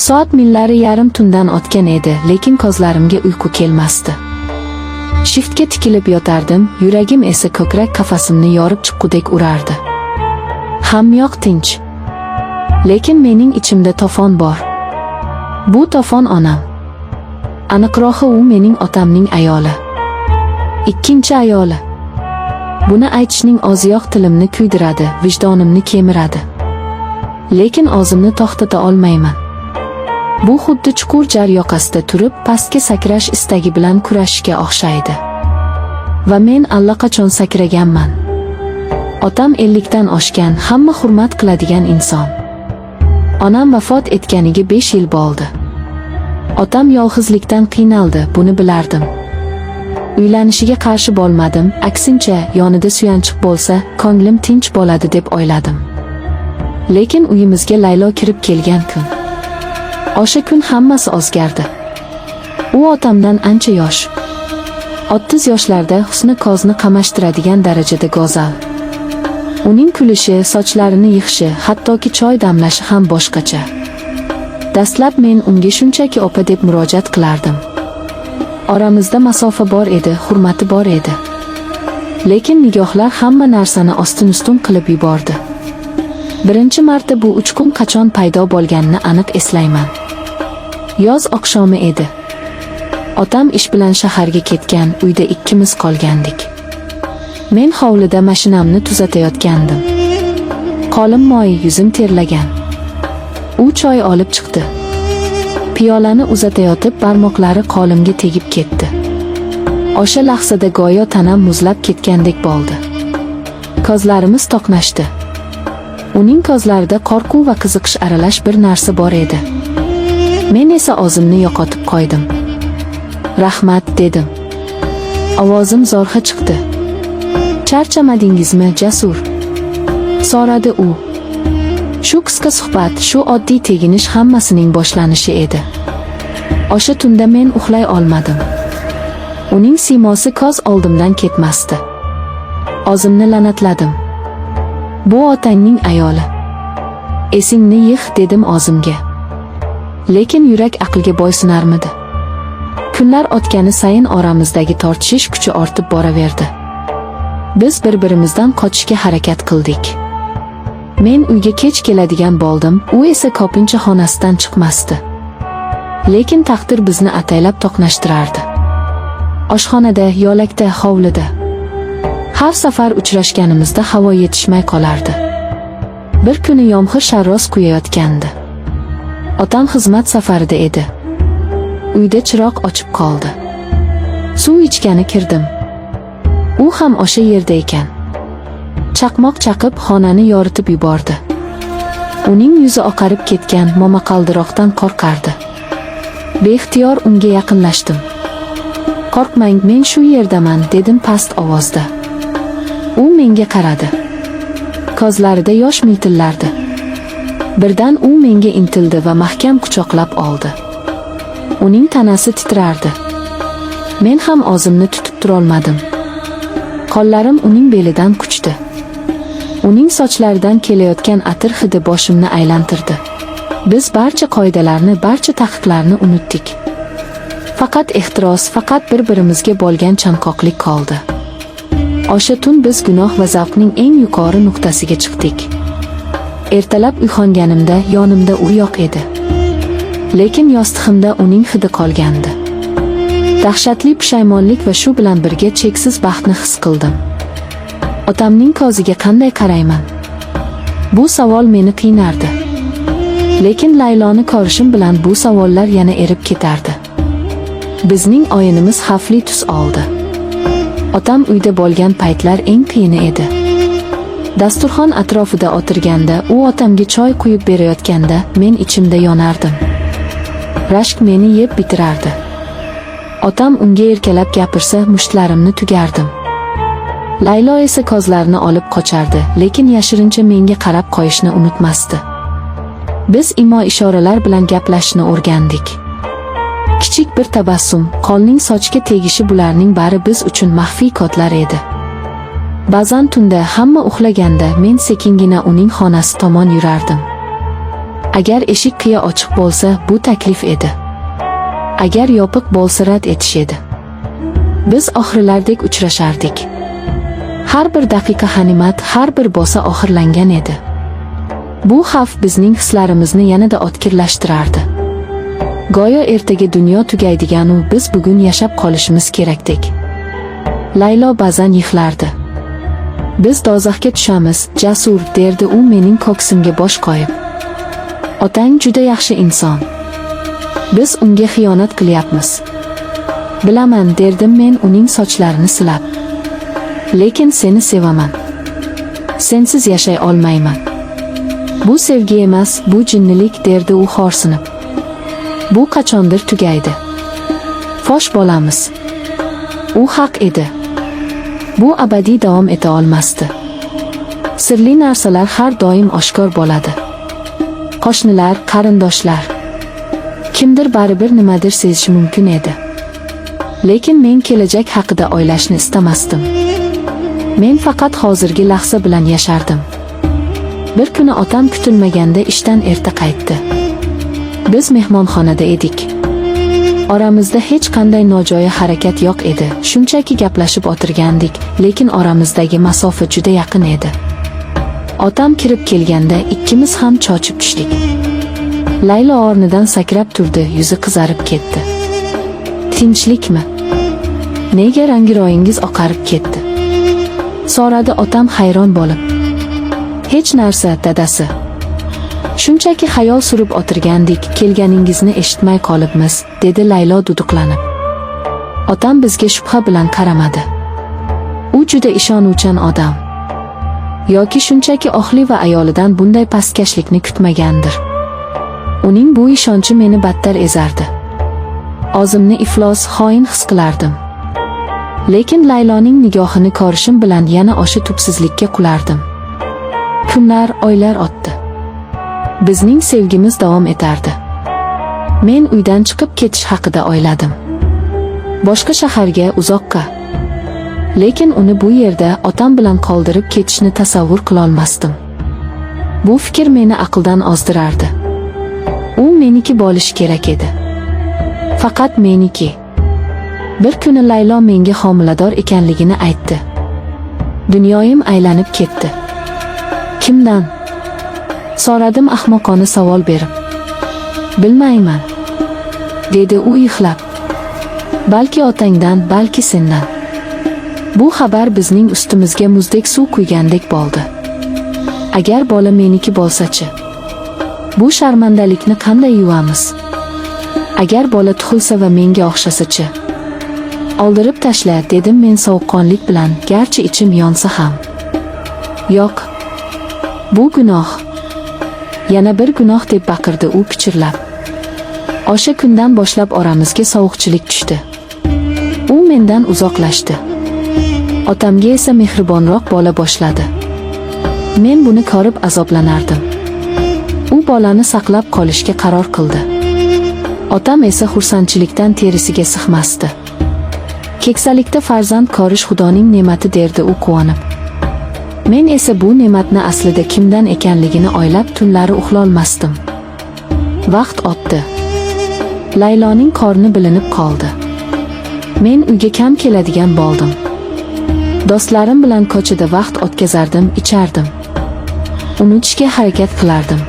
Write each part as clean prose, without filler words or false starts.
Soat millari yarim tundan o'tgan edi, lekin ko'zlarimga uyqu kelmasdi. Shiftga tikilib yotardim, yuragim esa ko'krak qafasimni yorib chiqqudek urardi. Hamyoq tinch. Lekin mening ichimda to'fon bor. Bu to'fon onam. Aniqrog'i u mening otamning ayoli. Ikkinchi ayoli. Buni aytishning o'ziyoq tilimni kuydiradi, vijdonimni kemiradi. Lekin o'zimni to'xtata olmayman. Bu xuddi chuqur jar yoqasida turib, pastga sakrash istagi bilan kurashishga o'xshaydi. Va men allaqachon sakraganman. Otam 50 dan oshgan, hamma hurmat qiladigan inson. Onam vafot etganiga 5 yil bo'ldi. Otam yolg'izlikdan qiynaldi, buni bilardim. Uylanishiga qarshi bo'lmadim, aksincha, yonida suyanchiq bo'lsa, ko'nglim tinch bo'ladi deb o'yladim. Lekin uyimizga Laylo kirib kelgan kun. O'sha kun hammasi o'zgardi. U otamdan ancha yosh. 30 yoshlarda husni ko'zni qamashtiradigan darajada go'zal. Uning kulishi, sochlarini yig'ishi, hattoki choy damlashi ham boshqacha. Dastlab men unga shunchaki opa deb murojaat qilardim. Oramizda masofa bor edi, hurmati bor edi. Lekin nigohlar hamma narsani ostin-ustun qilib yubordi. Birinchi marta bu uchqun qachon paydo bo'lganini aniq eslayman. Yoz oqshomi edi. Otam ish bilan shaharga ketgan, uyda ikkimiz qolgandik. Men hovlida mashinamni tuzatayotgandim. Qo'lim moy, yuzim terlagan. U choy olib chiqdi. Piyolani uzatayotib barmoqlari qo'limga tegib ketdi. O'sha lahzada go'yo tanam muzlab ketgandek bo'ldi. Ko'zlarimiz to'qnashdi. Uning ko'zlarida qo'rquv va qiziqish aralash bir narsa bor edi. Men esa o'zimni yo'qotib qo'ydim. "Rahmat", dedim. Ovozim zo'rg'a chiqdi. "Charchamadingizmi, Jasur?" so'radi u. Shu qisqa suhbat, shu oddiy teginish hammasining boshlanishi edi. O'sha tunda men uxlay olmadim. Uning siymosi ko'z oldimdan ketmasdi. O'zimni la'natladim. Bu otangning ayoli. Esingni yig', dedim o'zimga. Lekin yurak aqlga bo'ysunarmidi? Kunlar o'tgani sayin oramizdagi tortishish kuchi ortib boraverdi. Biz bir-birimizdan qochishga harakat qildik. Men uyga kech keladigan bo'ldim, u esa ko'pincha xonasidan chiqmasdi. Lekin taqdir bizni ataylab to'qnashtirardi. Oshxonada, yo'lakda, hovlida. Har safar uchrashganimizda havo yetishmay qolardi. Bir kuni yomg'ir sharros quyayotgandi. Otam xizmat safarida edi. Uyda chiroq ochib qoldi. Suv ichgani kirdim. U ham o'sha yerda ekan. Chaqmoq chaqib xonani yoritib yubordi. Uning yuzi oqarib ketgan, momaqaldiroqdan qo'rqardi. Beixtiyor unga yaqinlashdim. "Qo'rqmang, men shu yerdaman", dedim past ovozda. U menga qaradi. Ko'zlarida yosh miltillardi. Birdan u menga intildi va mahkam quchoqlab oldi. Uning tanasi titrardi. Men ham o'zimni tutib turolmadim. Qo'llarim uning belidan quchdi. Uning sochlaridan kelayotgan atir hidi boshimni aylantirdi. Biz barcha qoidalarni, barcha taqiqlarni unutdik. Faqat ehtiros, faqat bir-birimizga bo'lgan chanqoqlik qoldi. O'sha tun biz gunoh va zavqning eng yuqori nuqtasiga chiqdik. Ertalab uyg'onganimda yonimda u yo'q edi. Lekin yostig'imda uning hidi qolgandi. Dahshatli pushaymonlik va shu bilan birga cheksiz baxtni his qildim. Otamning ko'ziga qanday qarayman? Bu savol meni qiynardi. Lekin Layloni ko'rishim bilan bu savollar yana erib ketardi. Bizning o'yinimiz xavfli tus oldi. Otam uyda bo'lgan paytlar eng qiyini edi. Dasturxon atrofida o'tirganda, u otamga choy quyib berayotganda men ichimda yonardim. Rashk meni yeb bitirardi. Otam unga erkalab gapirsa, mushtlarimni tugardim. Laylo esa ko'zlarini olib qochardi, lekin yashirincha menga qarab qo'yishni unutmasdi. Biz imo-ishoralar bilan gaplashishni o'rgandik. Kichik bir tabassum, qo'lning sochga tegishi, bularning bari biz uchun maxfiy kodlar edi. Ba'zan tunda hamma uxlaganda men sekingina uning xonasi tomon yurardim. Agar eshik qiya ochiq bo'lsa, bu taklif edi. Agar yopiq bo'lsa, rad etish edi. Biz oxirlardek uchrashardik. Har bir daqiqa g'animat, har bir bosa oxirlangan edi. Bu xavf bizning hislarimizni yanada o'tkirlashtirardi. Go'yo ertaga dunyo tugaydigan-u biz bugun yashab qolishimiz kerakdek. Laylo ba'zan yig'lardi. Biz dozaxga tushamiz, Jasur, derdi u mening ko'ksimga bosh qo'yib. Otang juda yaxshi inson. Biz unga xiyonat qilyapmiz. Bilaman, derdim men uning sochlarini silab. Lekin seni sevaman. Sensiz yashay olmayman. Bu sevgi emas, bu jinnilik, derdi u xo'rsinib. Bu qachondir tugaydi. Fosh bo'lamiz. U haq edi. Bu abadiy davom eta olmasdi. Sirli narsalar har doim oshkor bo'ladi. Qo'shnilar, qarindoshlar. Kimdir baribir nimadir sezishi mumkin edi. Lekin men kelajak haqida o'ylashni istamasdim. Men faqat hozirgi lahza bilan yashardim. Bir kuni otam kutilmaganda ishdan erta qaytdi. Biz mehmonxonada edik. Oramizda hech qanday nojo'ya harakat yo'q edi. Shunchaki gaplashib o'tirgandik, lekin oramizdagi masofa juda yaqin edi. Otam kirib kelganda ikkimiz ham chochib tushdik. Laylo o'rnidan sakrab turdi, yuzi qizarib ketdi. Tinchlikmi? Nega rangiroyingiz oqarib ketdi? So'radi otam hayron bo'lib. Hech narsa, dadasi. Shunchaki xayol surib o'tirgandik, kelganingizni eshitmay qolibmiz, dedi Laylo duduqlanib. Otam bizga shubha bilan qaramadi. U juda ishonuvchan odam. Yoki shunchaki oxli va ayolidan bunday pastkashlikni kutmagandir. Uning bu ishonchi meni battar ezardi. O'zimni iflos, xoin his qilardim. Lekin Layloning nigohini ko'rishim bilan yana o'sha tubsizlikka qulardim. Kunlar, oylar o'tdi. Bizning sevgimiz davom etardi. Men uydan chiqib ketish haqida o'yladim. Boshqa shaharga, uzoqqa. Lekin uni bu yerda otam bilan qoldirib ketishni tasavvur qila olmasdim. Bu fikr meni aqldan ozdirardi. U meniki bo'lishi kerak edi. Faqat meniki. Bir kuni Laylo menga homilador ekanligini aytdi. Dunyoyim aylanib ketdi. Kimdan? So'radim ahmoqona savol berib. Bilmayman, dedi u yig'lab. Balki otangdan, balki sendan. Bu xabar bizning ustimizga muzdek suv quygandek bo'ldi. Agar bola meniki bo'lsa-chi? Bu sharmandalikni qanday yuvamiz? Agar bola tug'ilsa va menga o'xshasa-chi? Oldirib tashla, dedim men sovuqqonlik bilan, garchi ichim yonsa ham. Yo'q. Bu gunoh. Yana bir gunoh, deb baqirdi u pichirlab. O'sha kundan boshlab oramizga sovuqchilik tushdi. U mendan uzoqlashdi. Otamga esa mehribonroq bo'la boshladi. Men buni ko'rib azoblanardim. U bolani saqlab qolishga qaror qildi. Otam esa xursandchilikdan terisiga sig'masdi. Keksalikda farzand ko'rish Xudoning ne'mati, derdi u quvonib. Men esa bu ne'matni aslida kimdan ekanligini o'ylab tunlari uxlolmasdim. Vaqt o'tdi. Layloning qorni bilinib qoldi. Men uyga kam keladigan bo'ldim. Do'stlarim bilan ko'chada vaqt o'tkazardim, ichardim. Unutishga harakat qilardim.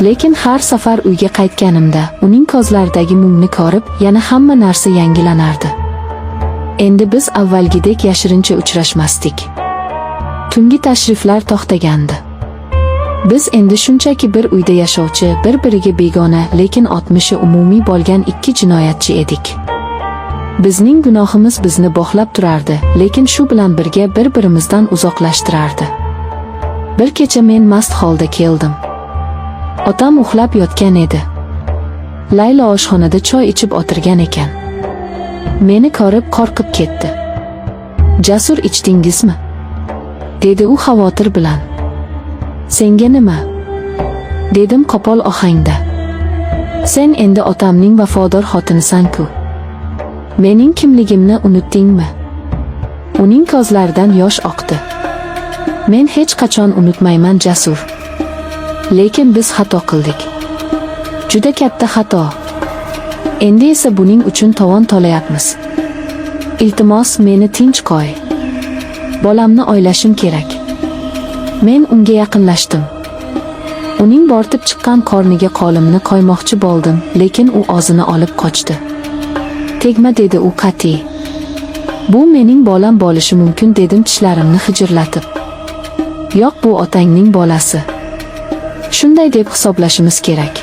Lekin har safar uyga qaytganimda uning ko'zlaridagi mungni ko'rib, yana hamma narsa yangilanardi. Endi biz avvalgidek yashirincha uchrashmasdik. Tungi tashriflar to'xtagandi. Biz endi shunchaki bir uyda yashovchi, bir-biriga begona, lekin o'tmishi umumiy bo'lgan ikki jinoyatchi edik. Bizning gunohimiz bizni bog'lab turardi, lekin shu bilan birga bir-birimizdan uzoqlashtirardi. Bir kecha men mast holda keldim. Otam uxlab yotgan edi. Laylo oshxonada choy ichib o'tirgan ekan. Meni ko'rib qo'rqib ketdi. Jasur, ichdingizmi? Dedi u xavotir bilan. Senga nima? Dedim qo'pol ohangda. Sen endi otamning vafodor xotinisan-ku. Mening kimligimni unutdingmi? Uning ko'zlaridan yosh oqdi. Men hech qachon unutmayman, Jasur. Lekin biz xato qildik. Juda katta xato. Endi esa buning uchun tovon to'layapmiz. Iltimos, meni tinch qo'y. Bolamni oylashim kerak. Men unga yaqinlashdim. Uning bortib chiqqan qorniga qo'limni qo'ymoqchi bo'ldim, lekin u og'zini olib qochdi. Tegma, dedi u qat'iy. Bu mening bolam bo'lishi mumkin, dedim tishlarimni hijirlatib. Yo'q, bu otangning bolasi. Shunday deb hisoblashimiz kerak.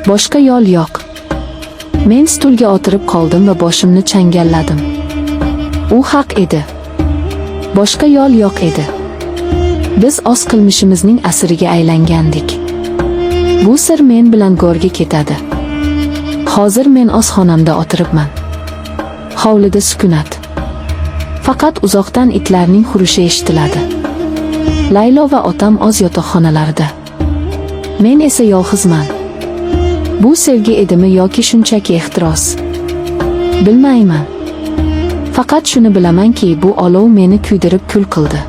Boshqa yo'l yo'q. Men stulga o'tirib qoldim va boshimni changalladim. U haq edi. Boshqa yo'l yo'q edi. Biz o'z qilmishimizning asiriga aylangandik. Bu sir men bilan go'rga ketadi. Hozir men o'z xonamda o'tiribman. Hovlida sukunat. Faqat uzoqdan itlarning hurishi eshitiladi. Laylo va otam o'z yotoqxonalarida. Men esa yolg'izman. Bu sevgi edimi yoki shunchaki ehtiros? Bilmayman. Faqat shuni bilamanki, bu olov meni kuydirib kul qildi.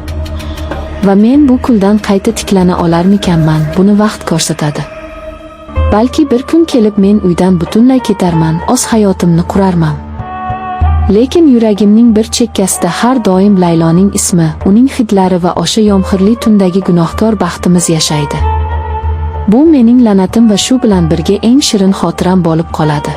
Va men bu kuldan qayta tiklana olarmikanman, buni vaqt ko'rsatadi. Balki bir kun kelib men uydan butunlay ketarman, o'z hayotimni qurarman. Lekin yuragimning bir chekkasida har doim Layloning ismi, uning hidlari va o'sha yomg'irli tundagi gunohkor baxtimiz yashaydi. Bu mening la'natim va shu bilan birga eng shirin xotiram bo'lib qoladi.